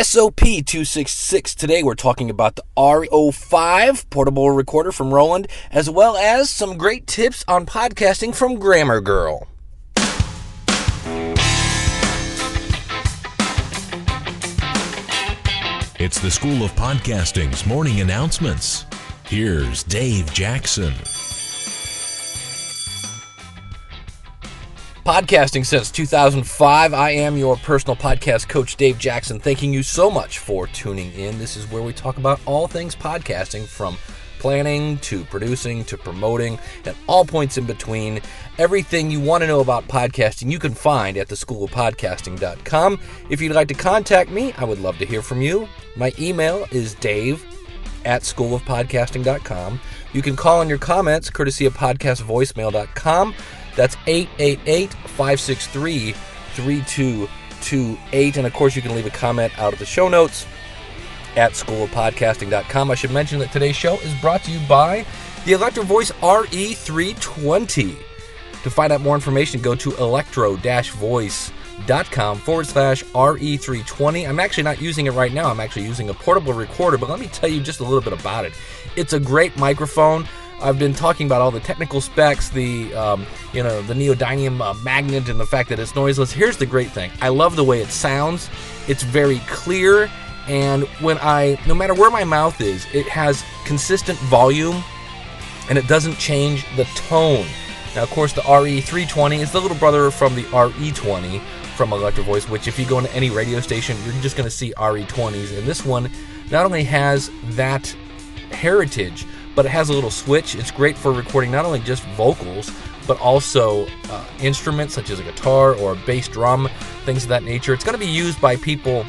SOP 266. Today we're talking about the RE05 portable recorder from Roland, as well as some great tips on podcasting from Grammar Girl. It's the School of Podcasting's morning announcements. Here's Dave Jackson. Podcasting since 2005. I am your personal podcast coach, Dave Jackson. Thanking you so much for tuning in. This is where we talk about all things podcasting, from planning to producing to promoting and all points in between. Everything you want to know about podcasting you can find at theschoolofpodcasting.com. If you'd like to contact me, I would love to hear from you. My email is dave@schoolofpodcasting.com. You can call in your comments courtesy of podcastvoicemail.com. That's 888-563-3228. And of course, you can leave a comment out of the show notes at schoolofpodcasting.com. I should mention that today's show is brought to you by the Electro Voice RE320. To find out more information, go to electro-voice.com/RE320. I'm actually not using it right now. I'm actually using a portable recorder, but let me tell you just a little bit about it. It's a great microphone. I've been talking about all the technical specs, the neodymium magnet, and the fact that it's noiseless. Here's the great thing. I love the way it sounds. It's very clear, and no matter where my mouth is, it has consistent volume, and it doesn't change the tone. Now, of course, the RE320 is the little brother from the RE20 from Electro Voice, which if you go into any radio station, you're just going to see RE20s. And this one not only has that heritage, but it has a little switch. It's great for recording not only just vocals, but also instruments such as a guitar or a bass drum, things of that nature. It's going to be used by people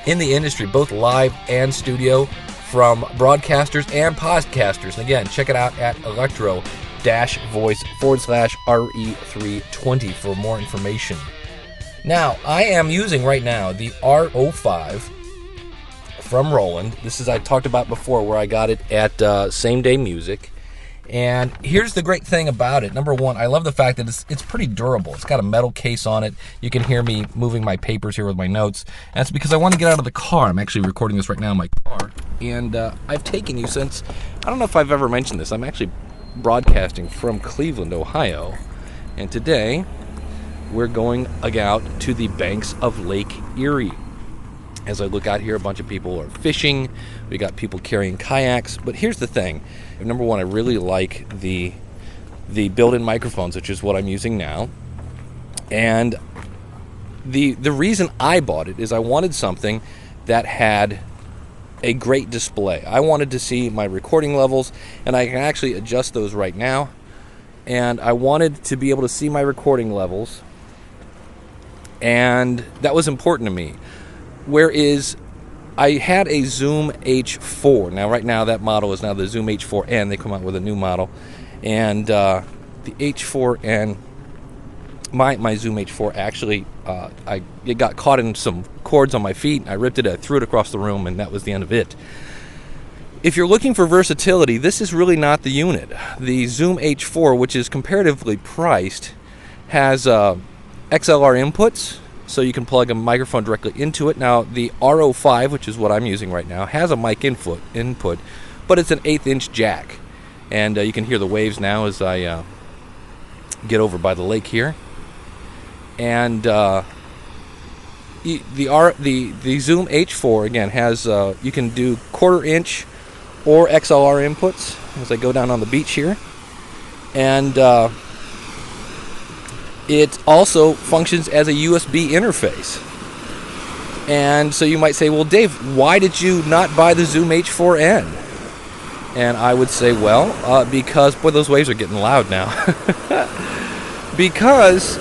in the industry, both live and studio, from broadcasters and podcasters. And again, check it out at electro-voice/RE320 for more information. Now, I am using right now the R05 from Roland. This is, I talked about before, where I got it at Same Day Music. And here's the great thing about it. Number one, I love the fact that it's pretty durable. It's got a metal case on it. You can hear me moving my papers here with my notes. And that's because I want to get out of the car. I'm actually recording this right now in my car. And I've taken you since, I don't know if I've ever mentioned this, I'm actually broadcasting from Cleveland, Ohio. And today, we're going out to the banks of Lake Erie. As I look out here, a bunch of people are fishing. We got people carrying kayaks. But here's the thing. Number one, I really like the built-in microphones, which is what I'm using now. And the reason I bought it is I wanted something that had a great display. I wanted to see my recording levels, and I can actually adjust those right now. And I wanted to be able to see my recording levels, and that was important to me. Whereas I had a Zoom H4. Now, right now, that model is now the Zoom H4N. They come out with a new model. And the H4N, my Zoom H4, actually, it got caught in some cords on my feet. I ripped it, I threw it across the room, and that was the end of it. If you're looking for versatility, this is really not the unit. The Zoom H4, which is comparatively priced, has XLR inputs, so you can plug a microphone directly into it. Now, the R05, which is what I'm using right now, has a mic input, but it's an 1/8-inch jack. And you can hear the waves now as I get over by the lake here. And the Zoom H4, again, has you can do 1/4-inch or XLR inputs as I go down on the beach here. And it also functions as a USB interface. And so you might say, well, Dave, why did you not buy the Zoom H4N? And I would say, well, because, boy, those waves are getting loud now. Because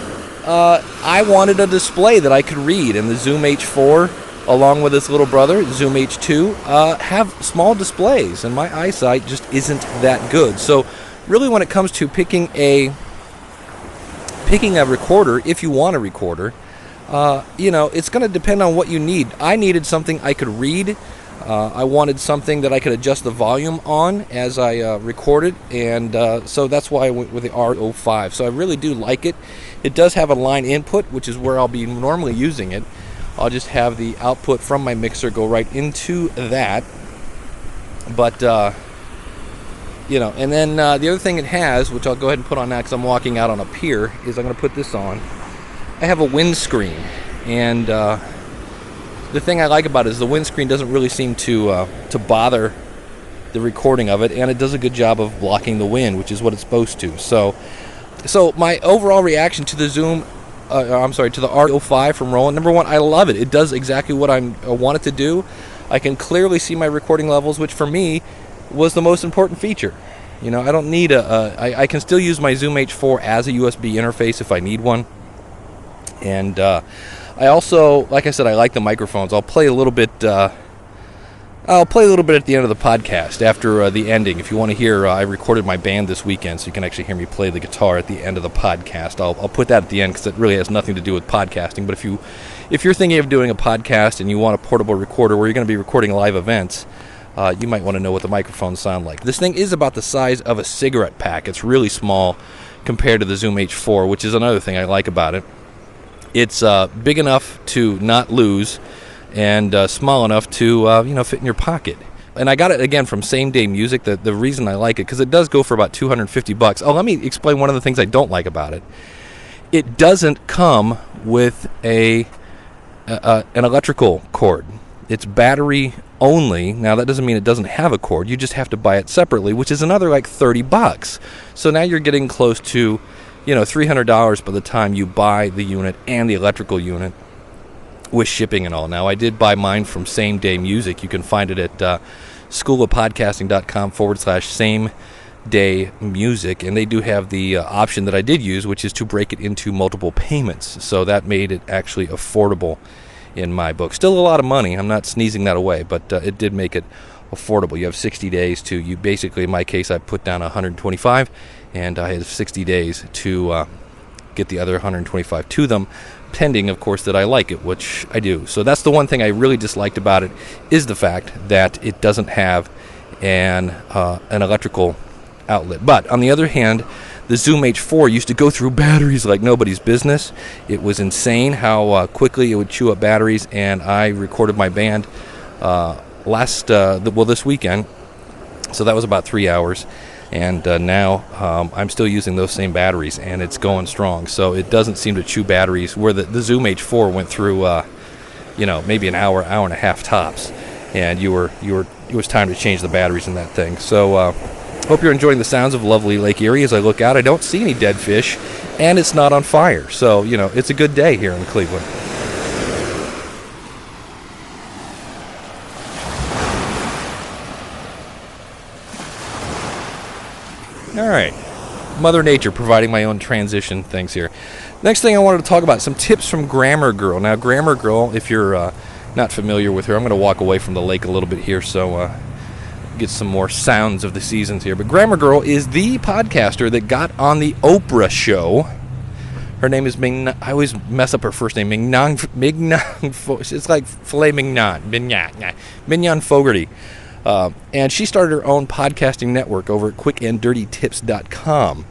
I wanted a display that I could read, and the Zoom H4, along with its little brother, Zoom H2, have small displays, and my eyesight just isn't that good. So really, when it comes to picking a recorder, if you want a recorder, it's going to depend on what you need. I needed something I could read. I wanted something that I could adjust the volume on as I recorded, and so that's why I went with the R05. So I really do like it. It does have a line input, which is where I'll be normally using it. I'll just have the output from my mixer go right into that. But, and then the other thing it has, which I'll go ahead and put on now because I'm walking out on a pier, is I'm going to put this on. I have a windscreen, and the thing I like about it is the windscreen doesn't really seem to bother the recording of it, and it does a good job of blocking the wind, which is what it's supposed to. So my overall reaction to the to the R05 from Roland, number one, I love it. It does exactly what I want it to do. I can clearly see my recording levels, which for me was the most important feature. I don't need I can still use my Zoom H4 as a USB interface if I need one. And I also, like I said, I like the microphones. I'll play a little bit at the end of the podcast after the ending. If you want to hear, I recorded my band this weekend, so you can actually hear me play the guitar at the end of the podcast. I'll put that at the end because it really has nothing to do with podcasting. But if you're thinking of doing a podcast and you want a portable recorder where you're going to be recording live events, you might want to know what the microphones sound like. This thing is about the size of a cigarette pack. It's really small compared to the Zoom H4, which is another thing I like about it. It's big enough to not lose, and small enough to fit in your pocket. And I got it again from Same Day Music. The reason I like it, because it does go for about $250. Oh, let me explain one of the things I don't like about it. It doesn't come with an electrical cord. It's battery only. Now that doesn't mean it doesn't have a cord. You just have to buy it separately, which is another like $30. So now you're getting close to $300 by the time you buy the unit and the electrical unit, with shipping and all. Now, I did buy mine from Same Day Music. You can find it at schoolofpodcasting.com/Same Day Music, and they do have the option that I did use, which is to break it into multiple payments. So that made it actually affordable in my book. Still a lot of money. I'm not sneezing that away, but it did make it affordable. You have 60 days to, basically, in my case, I put down 125, and I had 60 days to get the other 125 to them, pending, of course, that I like it, which I do. So that's the one thing I really disliked about it, is the fact that it doesn't have an electrical outlet. But on the other hand, the Zoom H4 used to go through batteries like nobody's business. It was insane how quickly it would chew up batteries, and I recorded my band this weekend, so that was about 3 hours. And now I'm still using those same batteries, and it's going strong. So it doesn't seem to chew batteries, where the Zoom H4 went through, maybe an hour and a half tops, and it was time to change the batteries in that thing. So hope you're enjoying the sounds of lovely Lake Erie. As I look out, I don't see any dead fish, and it's not on fire. So it's a good day here in Cleveland. All right, Mother Nature providing my own transition things here. Next thing I wanted to talk about, some tips from Grammar Girl. Now, Grammar Girl, if you're not familiar with her, I'm going to walk away from the lake a little bit here so get some more sounds of the seasons here. But Grammar Girl is the podcaster that got on the Oprah show. Her name is Mignon. I always mess up her first name. Mignon. It's like filet mignon. Mignon Fogarty. And she started her own podcasting network over at quickanddirtytips.com.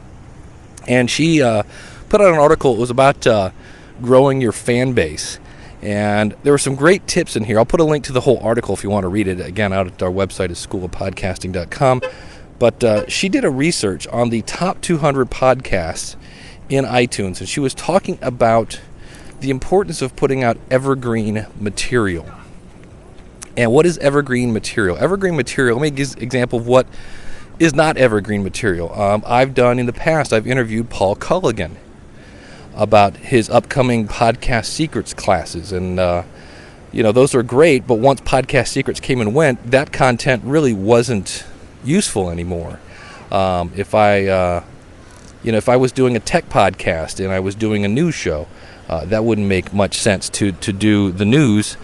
And she put out an article. It was about growing your fan base. And there were some great tips in here. I'll put a link to the whole article if you want to read it. Again, out at our website is schoolofpodcasting.com. But she did a research on the top 200 podcasts in iTunes. And she was talking about the importance of putting out evergreen material. And what is evergreen material? Evergreen material, let me give an example of what is not evergreen material. I've done in the past, I've interviewed Paul Culligan about his upcoming podcast secrets classes. And, those are great, but once podcast secrets came and went, that content really wasn't useful anymore. If I was doing a tech podcast and I was doing a news show, that wouldn't make much sense to do the news,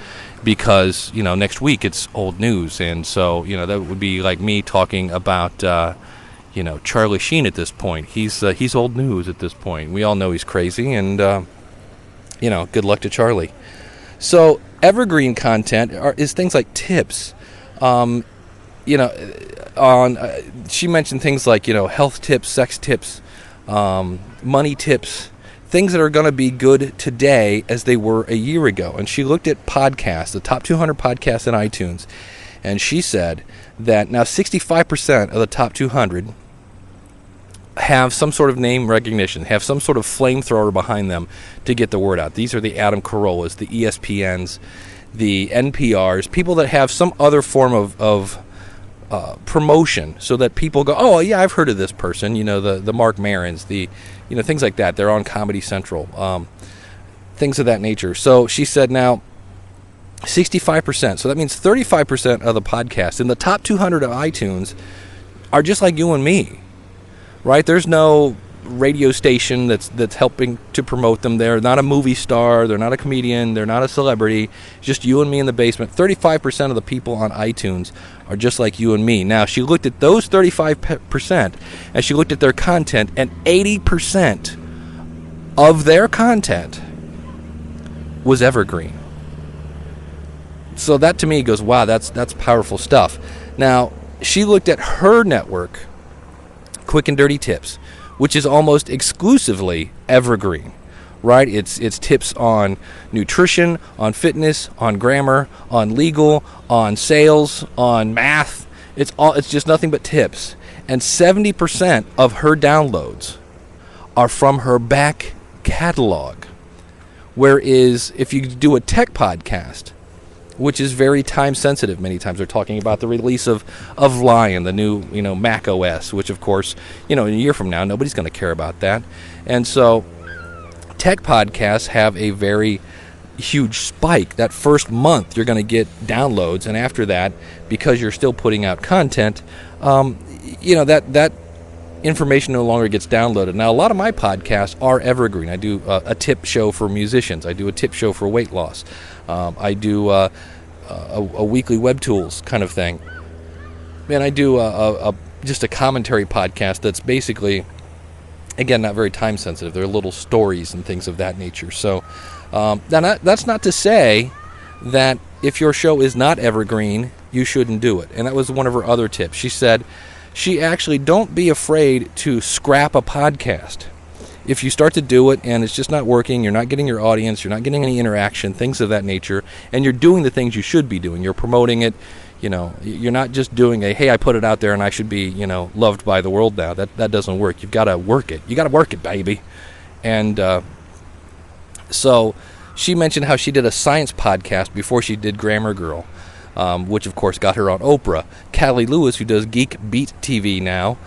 because next week it's old news, and so that would be like me talking about Charlie Sheen at this point. He's old news at this point. We all know he's crazy, and good luck to Charlie. So evergreen content is things like tips. She mentioned things like health tips, sex tips, money tips, things that are going to be good today as they were a year ago. And she looked at podcasts, the top 200 podcasts in iTunes, and she said that now 65% of the top 200 have some sort of name recognition, have some sort of flamethrower behind them to get the word out. These are the Adam Carollas, the ESPNs, the NPRs, people that have some other form of promotion so that people go, oh, yeah, I've heard of this person, the Mark Marons, things like that. They're on Comedy Central, things of that nature. So she said now 65%, so that means 35% of the podcasts in the top 200 of iTunes are just like you and me. Right? There's no radio station that's helping to promote them. They're not a movie star. They're not a comedian. They're not a celebrity. It's just you and me in the basement. 35% of the people on iTunes are just like you and me. Now, she looked at those 35% and she looked at their content, and 80% of their content was evergreen. So that to me goes, wow, that's powerful stuff. Now, she looked at her network, Quick and Dirty Tips, which is almost exclusively evergreen, right? It's tips on nutrition, on fitness, on grammar, on legal, on sales, on math. It's just nothing but tips. And 70% of her downloads are from her back catalog. Whereas if you do a tech podcast, which is very time sensitive. Many times they're talking about the release of Lion, the new Mac OS, which of course in a year from now nobody's going to care about that. And so tech podcasts have a very huge spike. That first month you're going to get downloads, and after that, because you're still putting out content, that information no longer gets downloaded. Now, a lot of my podcasts are evergreen. I do a tip show for musicians. I do a tip show for weight loss. I do a weekly web tools kind of thing. And I do just a commentary podcast that's basically, again, not very time sensitive. They're little stories and things of that nature. So that's not to say that if your show is not evergreen, you shouldn't do it. And that was one of her other tips. She said, don't be afraid to scrap a podcast. If you start to do it and it's just not working, you're not getting your audience, you're not getting any interaction, things of that nature, and you're doing the things you should be doing. You're promoting it. You're not just doing hey, I put it out there and I should be, loved by the world now. That doesn't work. You've got to work it. You got to work it, baby. And so she mentioned how she did a science podcast before she did Grammar Girl, which of course got her on Oprah. Callie Lewis, who does Geek Beat TV now,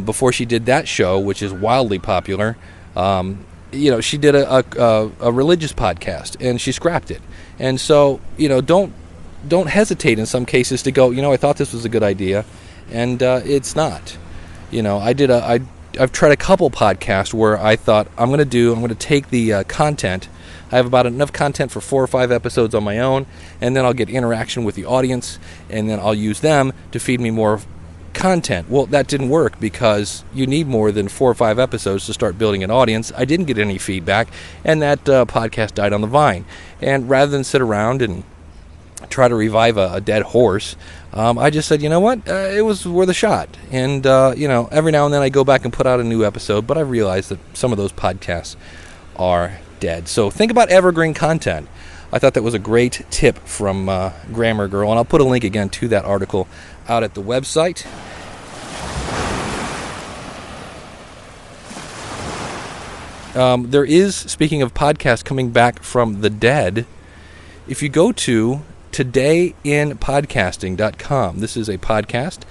before she did that show, which is wildly popular, she did a religious podcast and she scrapped it. And so, don't hesitate in some cases to go, I thought this was a good idea, and it's not. I've tried a couple podcasts where I thought I'm going to take the content. I have about enough content for 4 or 5 episodes on my own, and then I'll get interaction with the audience, and then I'll use them to feed me more content. Well, that didn't work because you need more than 4 or 5 episodes to start building an audience. I didn't get any feedback, and that podcast died on the vine. And rather than sit around and try to revive a dead horse, I just said, it was worth a shot. And, every now and then I go back and put out a new episode, but I realized that some of those podcasts are dead. So think about evergreen content. I thought that was a great tip from Grammar Girl, and I'll put a link again to that article out at the website. There is, speaking of podcasts coming back from the dead, if you go to todayinpodcasting.com, this is a podcast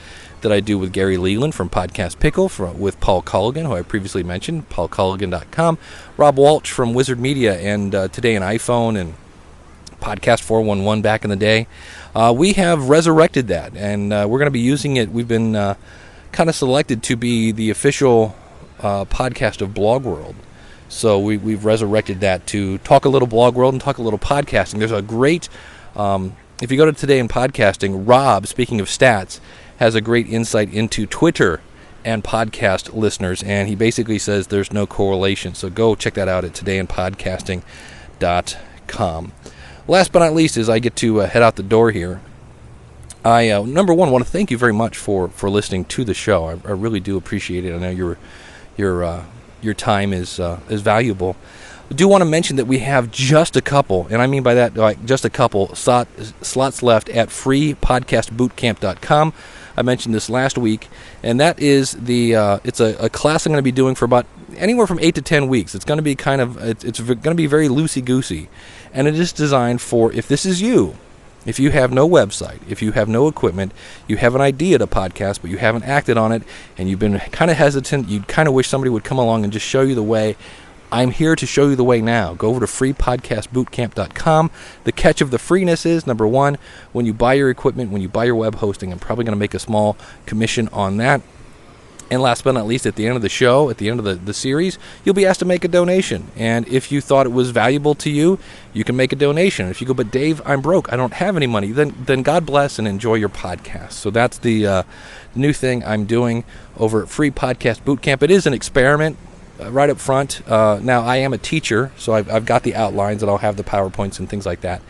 that I do with Gary Leland from Podcast Pickle, with Paul Colligan, who I previously mentioned, paulcolligan.com, Rob Walsh from Wizard Media, and Today in iPhone, and Podcast 411 back in the day. We have resurrected that, and we're going to be using it. We've been kind of selected to be the official podcast of Blog World. So we've resurrected that to talk a little Blog World and talk a little podcasting. There's a great, if you go to Today in Podcasting, Rob, speaking of stats, has a great insight into Twitter and podcast listeners, and he basically says there's no correlation. So go check that out at todayinpodcasting.com. Last but not least, as I get to head out the door here, I, number one, want to thank you very much for listening to the show. I really do appreciate it. I know you're your time is valuable. I do want to mention that we have just a couple, and I mean by that, like just a couple slots left at freepodcastbootcamp.com. I mentioned this last week, and that is it's a class I'm going to be doing for about anywhere from 8 to 10 weeks. It's going to be it's going to be very loosey-goosey, and it is designed for, if this is you, if you have no website, if you have no equipment, you have an idea to podcast, but you haven't acted on it, and you've been kind of hesitant, you kind of wish somebody would come along and just show you the way. I'm here to show you the way now. Go over to freepodcastbootcamp.com. The catch of the freeness is, number one, when you buy your equipment, when you buy your web hosting, I'm probably going to make a small commission on that. And last but not least, at the end of the show, at the end of the series, you'll be asked to make a donation. And if you thought it was valuable to you, you can make a donation. If you go, but Dave, I'm broke, I don't have any money, then God bless and enjoy your podcast. So that's the new thing I'm doing over at Free Podcast Bootcamp. It is an experiment right up front. Now, I am a teacher, so I've got the outlines, and I'll have the PowerPoints and things like that.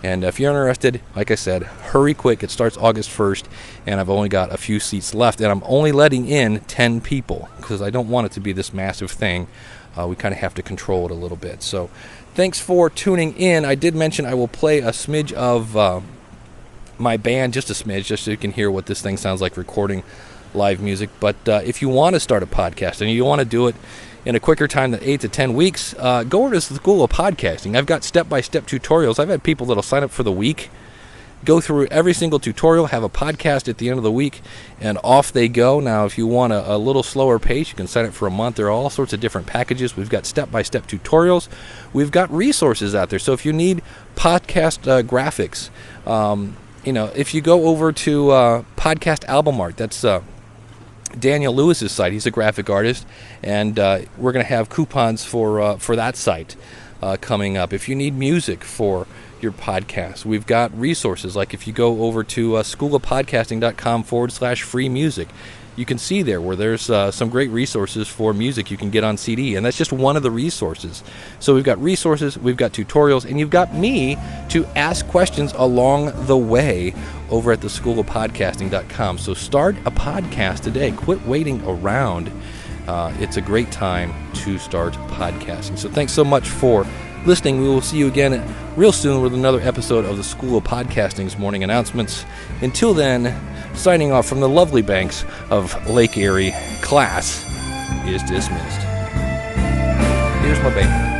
And if you're interested, like I said, hurry quick. It starts August 1st, and I've only got a few seats left. And I'm only letting in 10 people because I don't want it to be this massive thing. We kind of have to control it a little bit. So thanks for tuning in. I did mention I will play a smidge of my band, just a smidge, just so you can hear what this thing sounds like recording live music. But if you want to start a podcast and you want to do it in a quicker time than 8 to 10 weeks, go over to the School of Podcasting. I've got step-by-step tutorials. I've had people that'll sign up for the week, go through every single tutorial, have a podcast at the end of the week, and off they go. Now, if you want a little slower pace, you can sign up for a month. There are all sorts of different packages. We've got step-by-step tutorials. We've got resources out there. So if you need podcast graphics, if you go over to Podcast Album Art, that's Daniel Lewis's site. He's a graphic artist, and we're going to have coupons for that site coming up. If you need music for your podcast, we've got resources. Like if you go over to schoolofpodcasting.com/free music, you can see there where there's some great resources for music you can get on CD, and that's just one of the resources. So we've got resources, we've got tutorials, and you've got me to ask questions along the way over at the schoolofpodcasting.com. So start a podcast today. Quit waiting around. It's a great time to start podcasting. So thanks so much for listening. We will see you again real soon with another episode of the School of Podcasting's morning announcements. Until then, signing off from the lovely banks of Lake Erie, class is dismissed. Here's my band.